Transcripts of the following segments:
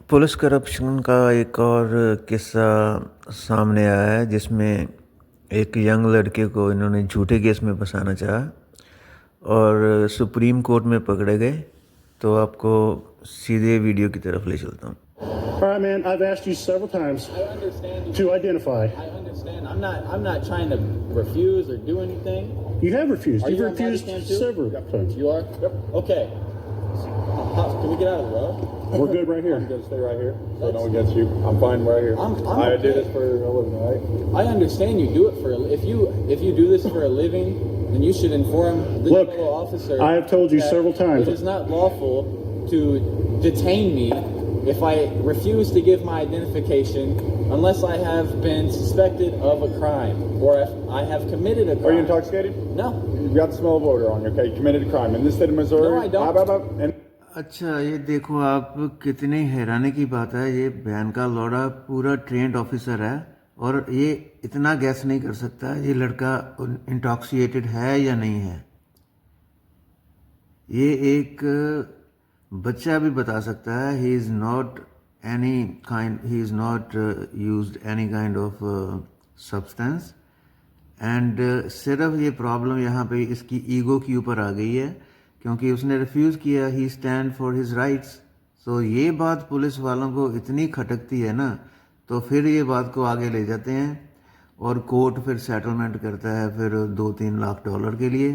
Police corruption का एक और किस्सा सामने आया है जिसमें एक यंग लड़के को इन्होंने झूठे केस में फंसाना चाहा और सुप्रीम कोर्ट में पकड़े गए। तो आपको सीधे वीडियो की तरफ ले चलता हूँ। All right, man. I've asked you several times I understand. to identify. I understand. I'm not trying to refuse or do anything. You have refused. Are You've you on refused body cam too? several times. You are? Yep. Okay. Can we get out of the road? We're good right here. I'm gonna stay right here, so no one gets you. I'm fine right here. I'm I do okay. this for a living, right? I understand you do it for if you do this for a living, then you should inform the Look, fellow officer. I have told you that several times. It is not lawful to detain me if I refuse to give my identification unless I have been suspected of a crime or if I have committed a crime. Are you intoxicated? No. You've got the smell of odor on you, okay? You committed a crime. In this state of Missouri... No, I don't. And अच्छा, ये देखो आप, कितनी हैरानी की बात है। ये बहन का लौड़ा पूरा ट्रेंड ऑफिसर है और ये इतना गैस नहीं कर सकता ये लड़का इंटॉक्सिएटेड है या नहीं है। ये एक बच्चा भी बता सकता है। He is not used any kind of substance and सिर्फ ये प्रॉब्लम यहाँ पे इसकी ईगो के ऊपर आ गई है क्योंकि उसने रिफ्यूज़ किया। ही स्टैंड फॉर हिज राइट्स। सो ये बात पुलिस वालों को इतनी खटकती है ना, तो फिर ये बात को आगे ले जाते हैं और कोर्ट फिर सेटलमेंट करता है फिर 2-3 लाख डॉलर के लिए।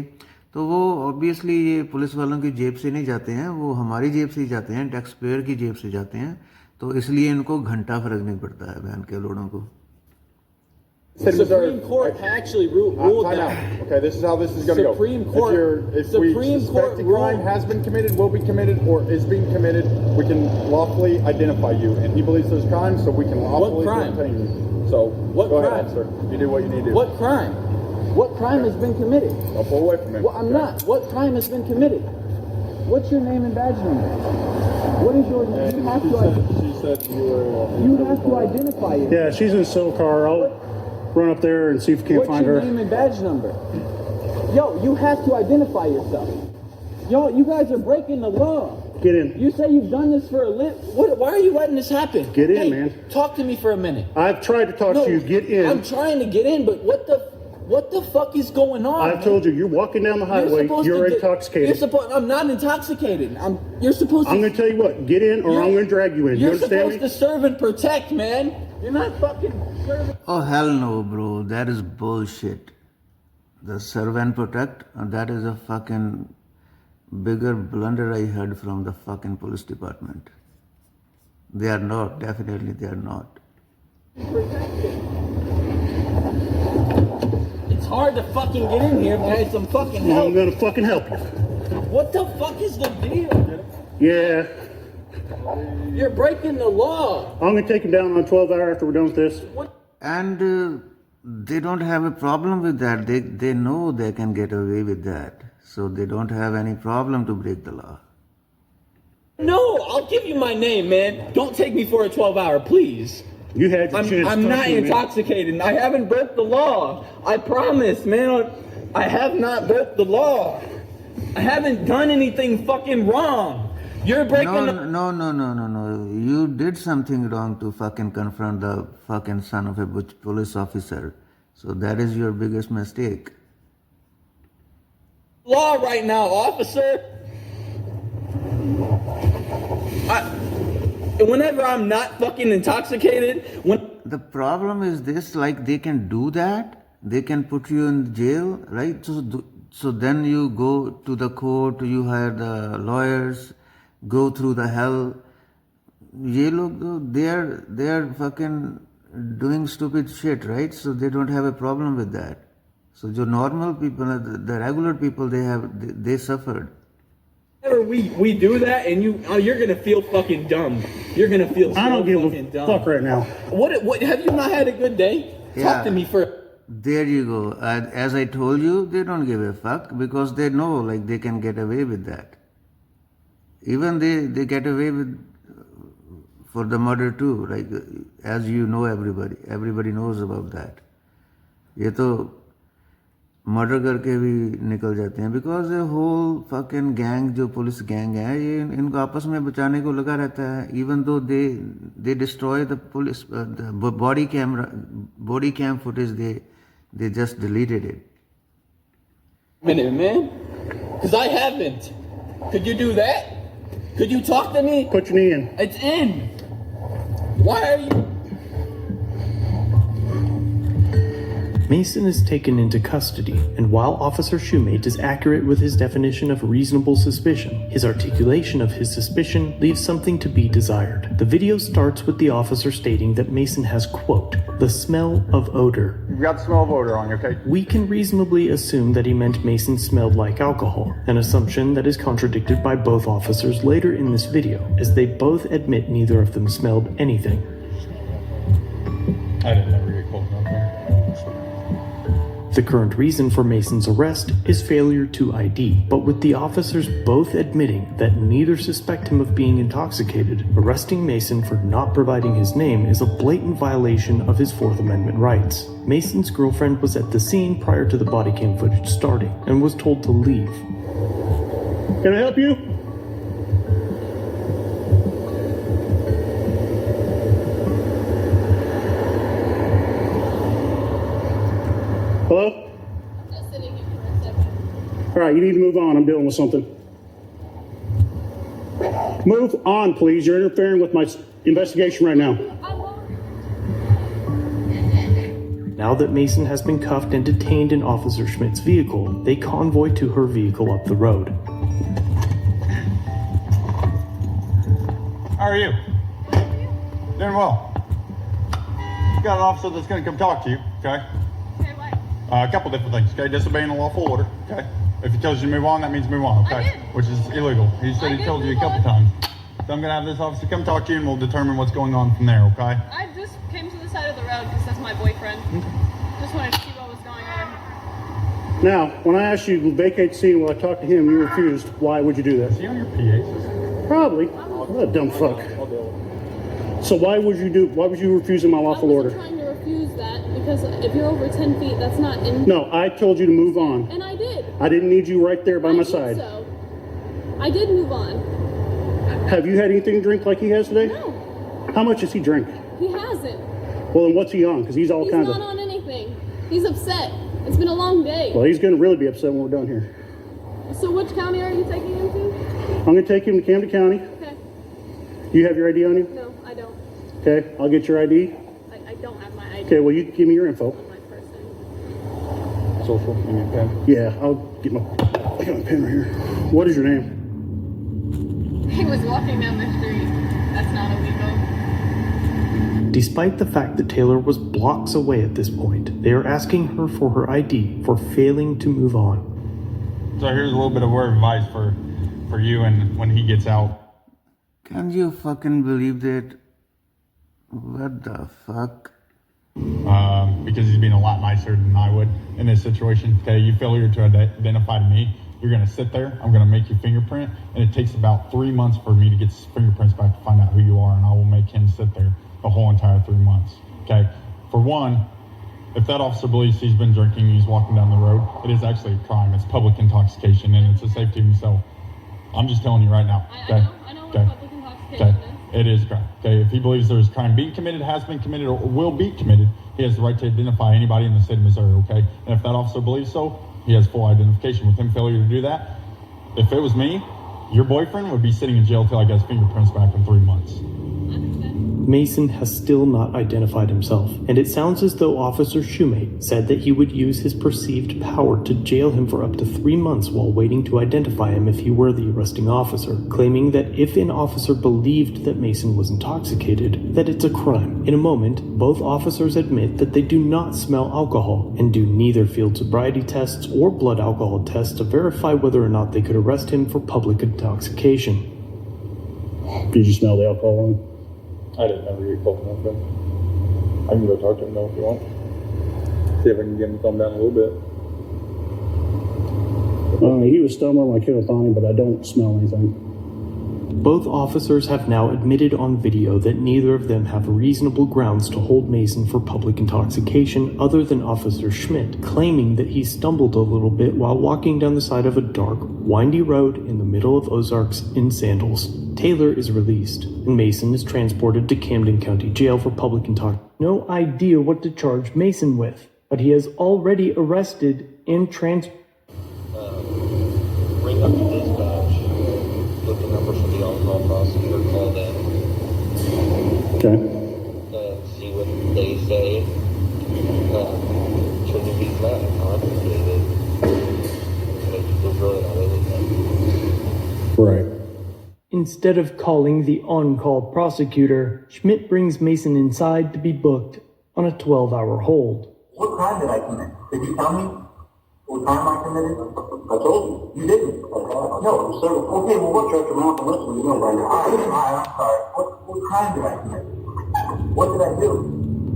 तो वो ऑब्वियसली ये पुलिस वालों की जेब से नहीं जाते हैं, वो हमारी जेब से ही जाते हैं, टैक्स पेयर की जेब से जाते हैं। तो इसलिए इनको घंटा फर्क नहीं पड़ता है बहन के लोड़ों को। The Supreme Court actually ruled time that. out. Okay, this is how this is going to go. Supreme Court. If we suspect a crime has been committed, will be committed, or is being committed, we can lawfully identify you. And he believes there's crimes, so we can lawfully detain you. So What go crime? ahead, officer. You do what you need to do. What crime? What crime has been committed? I'll pull away from him. Well, I'm not. What crime has been committed? What's your name and badge number? What is your name? You have to. She said you were... You have to identify yourself. Yeah, she's in a civil car. I'll run up there and see if we can't What's find your her. name and badge number? Yo, you have to identify yourself. Yo, you guys are breaking the law. Get in. You say you've done this for a living. Why are you letting this happen? Get in, Hey, man. Talk to me for a minute. I've tried to talk to you. Get in. I'm trying to get in, but what the fuck is going on? I've told you, you're walking down the highway. You're intoxicated. I'm not intoxicated. You're supposed to. I'm going to tell you what. Get in, or I'm going to drag you in. You You're understand supposed me? to serve and protect, man. You're not fucking serving. Oh hell no, bro. That is bullshit. The serve and protect, that is a fucking bigger blunder I heard from the fucking police department. They are not. Definitely they are not. It's hard to fucking get in here, man. Some fucking help. I'm going to fucking help you. What the fuck is the deal? Yeah. You're breaking the law. I'm going to take him down on 12 hour after we're done with this. And they don't have a problem with that. They know they can get away with that. So they don't have any problem to break the law. No, I'll give you my name, man. Don't take me for a 12-hour, please. You had your chance. I'm to talk not to me, man. intoxicated. I haven't broke the law. I promise, man. I have not broke the law. I haven't done anything fucking wrong. You're breaking No. You did something wrong to fucking confront the fucking son of a police officer. So that is your biggest mistake. law right now, officer. Whenever I'm not fucking intoxicated, The problem is this, like they can do that, they can put you in jail, right? So then you go to the court, you hire the lawyers, go through the hell. Ye log, they are fucking doing stupid shit, right? So they don't have a problem with that. So the normal people, the regular people, they suffered. whenever we do that, and you're gonna feel fucking dumb. You're gonna feel so I don't give fucking a dumb. fuck right now. What have you not had a good day? Yeah. Talk to me for. There you go. As I told you, they don't give a fuck because they know like they can get away with that. Even they get away with for the murder too. Like as you know, everybody knows about that. ये तो murder करके भी निकल जाते हैं, because whole fucking gang जो police gang है ये इनको आपस में बचाने को लगा रहता है. Even though they destroy the police body cam footage, they just deleted it. Minute, man. Because I haven't. Could you do that? Could you talk to me? Put your knee in. It's in. Why are you? Mason is taken into custody, and while Officer Shoemate is accurate with his definition of reasonable suspicion, his articulation of his suspicion leaves something to be desired. The video starts with the officer stating that Mason has, quote, the smell of odor. You've got the smell of odor on you, okay? We can reasonably assume that he meant Mason smelled like alcohol, an assumption that is contradicted by both officers later in this video, as they both admit neither of them smelled anything. I didn't ever get cold enough there. The current reason for Mason's arrest is failure to ID, but with the officers both admitting that neither suspect him of being intoxicated, arresting Mason for not providing his name is a blatant violation of his Fourth Amendment rights. Mason's girlfriend was at the scene prior to the body cam footage starting and was told to leave. Can I help you? Hello? Just sitting here for a second. All right, you need to move on. I'm dealing with something. Move on, please. You're interfering with my investigation right now. I won't. Now that Mason has been cuffed and detained in Officer Schmidt's vehicle, they convoy to her vehicle up the road. How are you? Doing well. Got an officer that's going to come talk to you, okay? Okay, what? A couple different things, okay? Disobeying a lawful order, okay? If he tells you to move on, that means move on, okay? I did. Which is illegal. He said I he did told you a move couple on. times. So I'm going to have this officer come talk to you and we'll determine what's going on from there, okay? I just came to the side of the road because that's my boyfriend. Just wanted to see what was going on. Now, when I asked you to vacate the scene while I talked to him, you refused. Why would you do Is that? he on your PA system? Probably. What a dumb fuck. So why would you refuse my lawful I order? wasn't trying to refuse that because if you're over 10 feet, that's not in. No, I told you to move on. And I did. I didn't need you right there by I my did side. So. I did move on. Have you had anything to drink like he has today? No, How much does he drink? he hasn't. Well, then what's he on? Because he's all He's kinds not of... on anything. He's upset. It's been a long day. Well, he's going to really be upset when we're done here. So which county are you taking him to? I'm going to take him to Camden County. Okay. You have your ID on you? No, I don't. Okay, I'll get your ID. I don't have my ID Okay, well, you give me your info. on my person. Social, you need a pen? Yeah, I got my pen right here. What is your name? He was walking down the street. That's not illegal. Despite the fact that Taylor was blocks away at this point, they are asking her for her ID for failing to move on. So here's a little bit of word of advice for you and when he gets out. Can you fucking believe that? What the fuck? Because he's being a lot nicer than I would in this situation. Okay, you failure to identify to me. You're going to sit there. I'm going to make you fingerprint. And it takes about 3 months for me to get fingerprints back to find out who you are. And I will make him sit there the whole entire 3 months. Okay. For one, if that officer believes he's been drinking, he's walking down the road, it is actually a crime. It's public intoxication and it's a safety of himself. I'm just telling you right now. Okay. I know what Okay. public intoxication Okay. is. It is a crime. Okay. If he believes there's a crime being committed, has been committed, or will be committed, he has the right to identify anybody in the state of Missouri. Okay. And if that officer believes so, he has full identification. With him failure to do that, if it was me, your boyfriend would be sitting in jail till I got his fingerprints back in 3 months. Mason has still not identified himself, and it sounds as though Officer Shoemate said that he would use his perceived power to jail him for up to 3 months while waiting to identify him if he were the arresting officer, claiming that if an officer believed that Mason was intoxicated, that it's a crime. In a moment, both officers admit that they do not smell alcohol and do neither field sobriety tests or blood alcohol tests to verify whether or not they could arrest him for public intoxication. Did you smell the alcohol? I didn't ever get cold enough, but I can go talk to him though if you want. See if I can get him to calm down a little bit. He was stumbling like hell on him, but I don't smell anything. Both officers have now admitted on video that neither of them have reasonable grounds to hold Mason for public intoxication other than Officer Schmidt claiming that he stumbled a little bit while walking down the side of a dark, windy road in the middle of Ozarks in sandals. Taylor is released, and Mason is transported to Camden County Jail for public intoxication. No idea what to charge Mason with, but he has already arrested and Ring up the dispatch, get the number from the on-call prosecutor, call them, Okay. see what they say. Shouldn't be that complicated. There's really not anything. Right. Instead of calling the on-call prosecutor, Schmidt brings Mason inside to be booked on a 12-hour hold. What crime did I commit? Did you tell me what crime I committed? I told you. You didn't. No, sir. Okay, well, what church amount of listen? You know right now. I'm sorry. What crime did I commit? What did I do?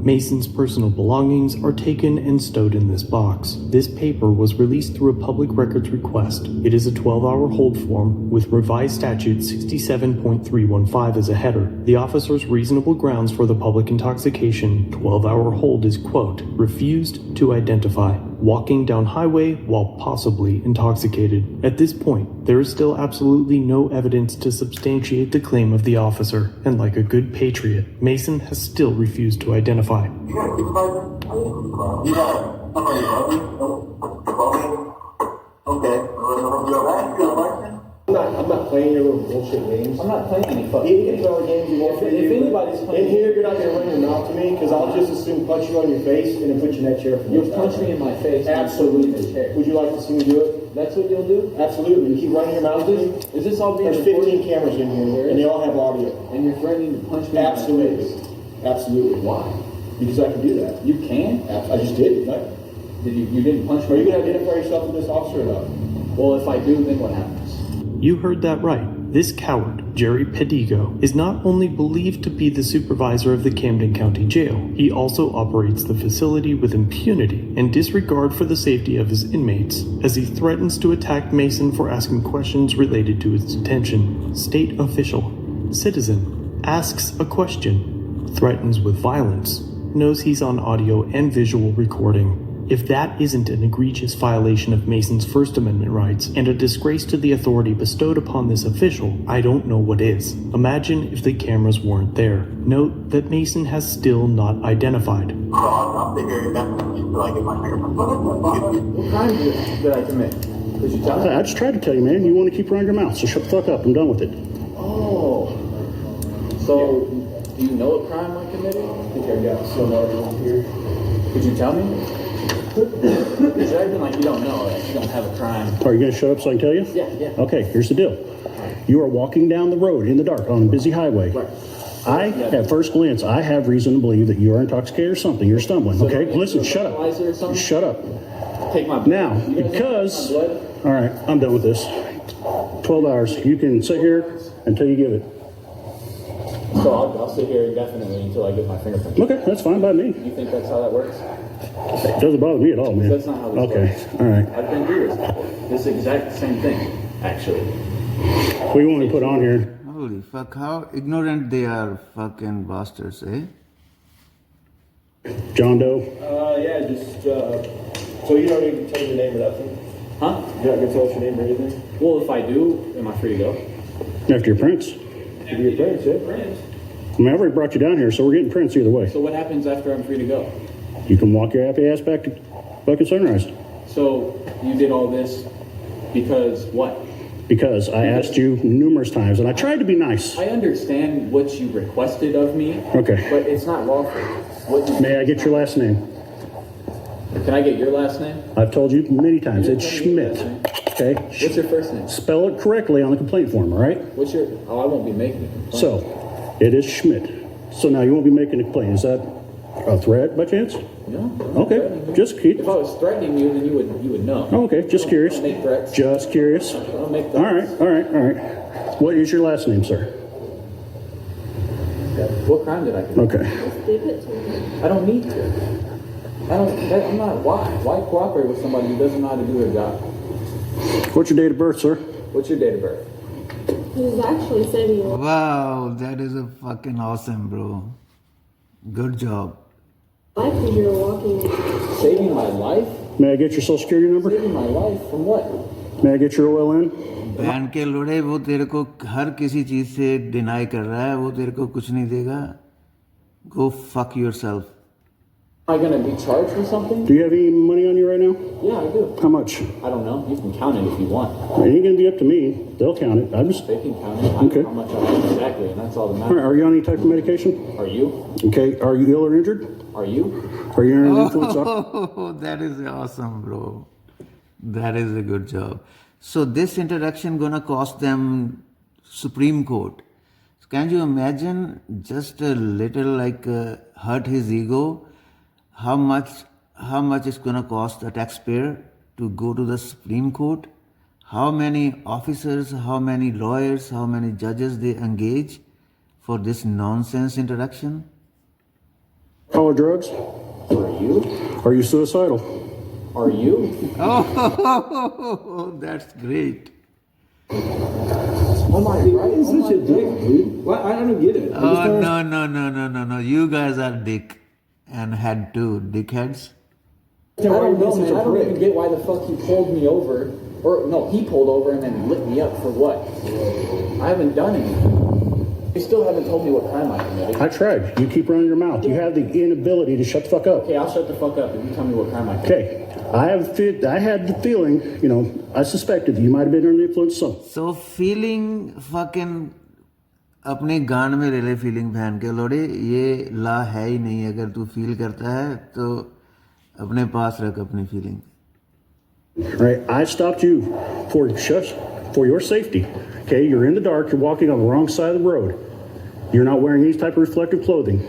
Mason's personal belongings are taken and stowed in this box. This paper was released through a public records request. It is a 12-hour hold form with revised statute 67.315 as a header. The officer's reasonable grounds for the public intoxication 12-hour hold is, quote, refused to identify, walking down highway while possibly intoxicated. At this point, there is still absolutely no evidence to substantiate the claim of the officer, and like a good patriot, Mason has still refused to identify. You got a supervisor? You got somebody above me? Above me? Okay. I'm not playing your little bullshit games. I'm not playing any fucking You can play all the games you want. If anybody's playing- in here, you're not gonna run your mouth to me because I'll just assume punch you on your face and then put you in that chair. You'll punch me in my face. Absolutely. In the chair. Would you like to see me do it? That's what you'll do? Absolutely. You keep running your mouth to me. Is this all being There's recorded? 15 cameras in here, and they all have audio. And you're threatening to punch me in my Absolutely. face? Absolutely. Why? Because I can do that. You can? I just did, didn't I? You didn't punch me? Are you gonna identify yourself with this officer or not? Well, if I do, then what happens? You heard that right. This coward, Jerry Pedigo, is not only believed to be the supervisor of the Camden County Jail, he also operates the facility with impunity and disregard for the safety of his inmates, as he threatens to attack Mason for asking questions related to his detention. State official, citizen, asks a question, threatens with violence, knows he's on audio and visual recording. If that isn't an egregious violation of Mason's First Amendment rights and a disgrace to the authority bestowed upon this official, I don't know what is. Imagine if the cameras weren't there. Note that Mason has still not identified. I'll stay here indefinitely until I get my fingerprints. What crime did I commit? Could you tell me? I just tried to tell you, man. You want to keep running your mouth, so shut the fuck up. I'm done with it. Oh. So, do you know what crime I committed? I think I got some audio here. Could you tell me? Because you're acting like you don't know, like you don't have a crime. Are you going to shut up so I can tell you? Yeah. Okay, here's the deal. You are walking down the road in the dark on a busy highway. Right. At first glance, I have reason to believe that you are intoxicated or something. You're stumbling, okay? Listen, shut up. Or something? Shut up. Take my blood. Now, You guys because... want my blood? All right, I'm done with this. 12 hours. You can sit here until you give it. So I'll sit here indefinitely until I get my fingerprints. Okay, that's fine by me. You think that's how that works? It doesn't bother me at all, man. That's not how this Okay, works. all right. I've been through this before. This exact same thing, actually. What do you want me to put on here? Holy fuck, how ignorant they are, fucking bastards, eh? John Doe? Yeah, just, so you don't need to tell me your name or nothing? Huh? You're not gonna tell us your name or anything? Well, if I do, am I free to go? After your prints. Give you your prints, yeah? I mean, I already brought you down here, so we're getting prints either way. So what happens after I'm free to go? You can walk your happy ass back to fucking Sunrise. So you did all this because what? Because I asked you numerous times, and I tried to be nice. I understand what you requested of me. Okay. But it's not lawful. What you May I get your last name? Can I get your last name? I've told you many times, it's Tell me your Schmidt. last name. Okay? What's your first name? Spell it correctly on the complaint form, all right? What's your... Oh, I won't be making a complaint. So, it is Schmidt. So now you won't be making a complaint. Is that a threat by chance? No. I'm not Okay, threatening you. just keep. If I was threatening you, then you would know. Okay, just curious. I don't make threats. Just curious. I don't make All right, threats. all right, all right. What is your last name, sir? What crime did I commit? Okay. I don't need to. I'm not... Why? Why cooperate with somebody who doesn't know how to do their job? What's your date of birth, sir? What's your date of birth? This is actually saving your life. Wow, that is a fucking awesome, bro. Good job. Because you're walking. Saving my life? May I get your social security number? Saving my life from what? May I get your OLN? बहन के लोड़े वो तेरे को हर किसी चीज से deny कर रहा है, वो तेरे को कुछ नहीं देगा. Go fuck yourself. Am I gonna be charged with something? Do you have any money on you right now? Yeah, I do. How much? I don't know. You can count it if you want. It ain't gonna be up to me. They'll count it. I'm just. They can count it. I know Okay. how much I have exactly, and that's all that All matters. right, are you on any type of medication? Are you? Okay. Are you ill or injured? Are you? Are you under the influence of? Oh, that is awesome, bro. That is a good job. So this introduction gonna cost them Supreme Court. So can you imagine just a little hurt his ego? How much it's gonna cost the taxpayer to go to the Supreme Court? How many officers, how many lawyers, how many judges they engage for this nonsense introduction? All drugs? Are you? Are you suicidal? Are you? Oh, that's great. Oh my God! He's such a dick, dude. What? I don't get it. Oh, no. You guys are dick and had two dickheads. I don't know, man. I don't even get why the fuck he pulled me over. Or no, he pulled over and then lit me up for what? I haven't done anything. You still haven't told me what crime I committed. I tried. You keep running your mouth. You have the inability to shut the fuck up. Okay, I'll shut the fuck up if you tell me what crime I committed. Okay. I had the feeling, I suspected that you might have been under the influence of something. So feeling fucking अपने गान में ले ले feeling बहन के लोड़े ये ला है ही नहीं. अगर तू फील करता है तो अपने पास रख अपनी feeling. Right? I stopped you for your safety. Okay, you're in the dark, you're walking on the wrong side of the road. You're not wearing any type of reflective clothing.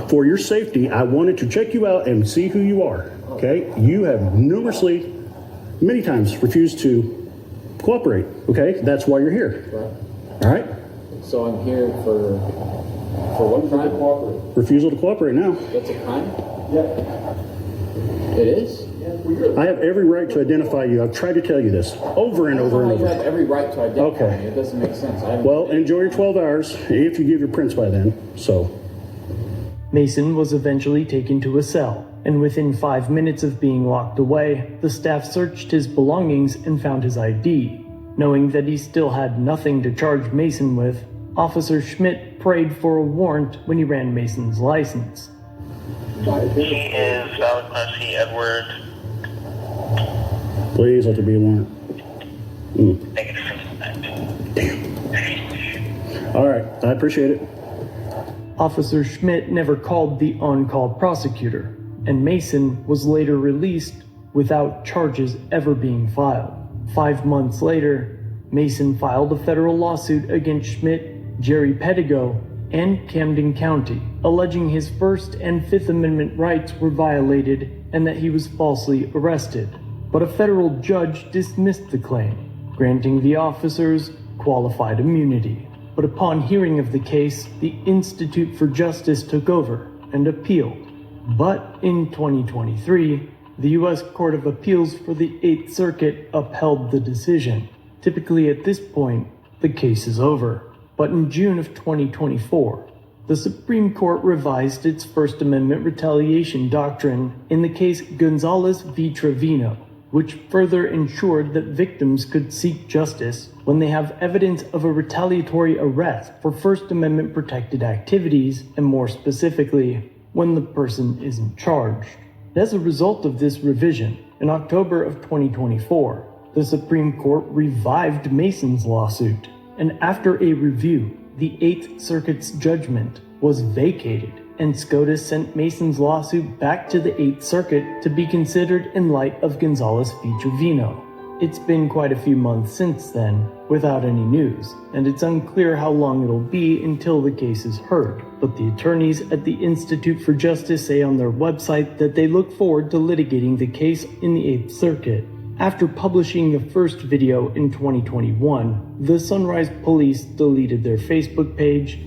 For your safety, I wanted to check you out and see who you are. Okay? You have many times refused to cooperate. Okay? That's why you're here. Right. All right? So I'm here for what crime? Refusal to cooperate now. That's a crime? Yeah. It is? I have every right to identify you. I've tried to tell you this over and over and You over. have every right to identify Okay. me. It doesn't make sense. Well, enjoy your 12 hours if you give your prints by then. So, Mason was eventually taken to a cell, and within 5 minutes of being locked away, the staff searched his belongings and found his ID. Knowing that he still had nothing to charge Mason with, Officer Schmidt prayed for a warrant when he ran Mason's license. He is valid class C Edward. please let there be a warrant. Negative. All right. I appreciate it. Officer Schmidt never called the on-call prosecutor, and Mason was later released without charges ever being filed. 5 months later, Mason filed a federal lawsuit against Schmidt, Jerry Pedigo, and Camden County, alleging his First and Fifth Amendment rights were violated and that he was falsely arrested. But a federal judge dismissed the claim, granting the officers qualified immunity. But upon hearing of the case, the Institute for Justice took over and appealed. But in 2023, the U.S. Court of Appeals for the Eighth Circuit upheld the decision. Typically at this point, the case is over. But in June of 2024, the Supreme Court revised its First Amendment retaliation doctrine in the case Gonzalez v. Trevino, which further ensured that victims could seek justice when they have evidence of a retaliatory arrest for First Amendment protected activities, and more specifically, when the person isn't charged. As a result of this revision, in October of 2024, the Supreme Court revived Mason's lawsuit, and after a review, the Eighth Circuit's judgment was vacated, and SCOTUS sent Mason's lawsuit back to the Eighth Circuit to be considered in light of Gonzalez v. Trevino. It's been quite a few months since then, without any news, and it's unclear how long it'll be until the case is heard, but the attorneys at the Institute for Justice say on their website that they look forward to litigating the case in the Eighth Circuit. After publishing the first video in 2021, the Sunrise Police deleted their Facebook page,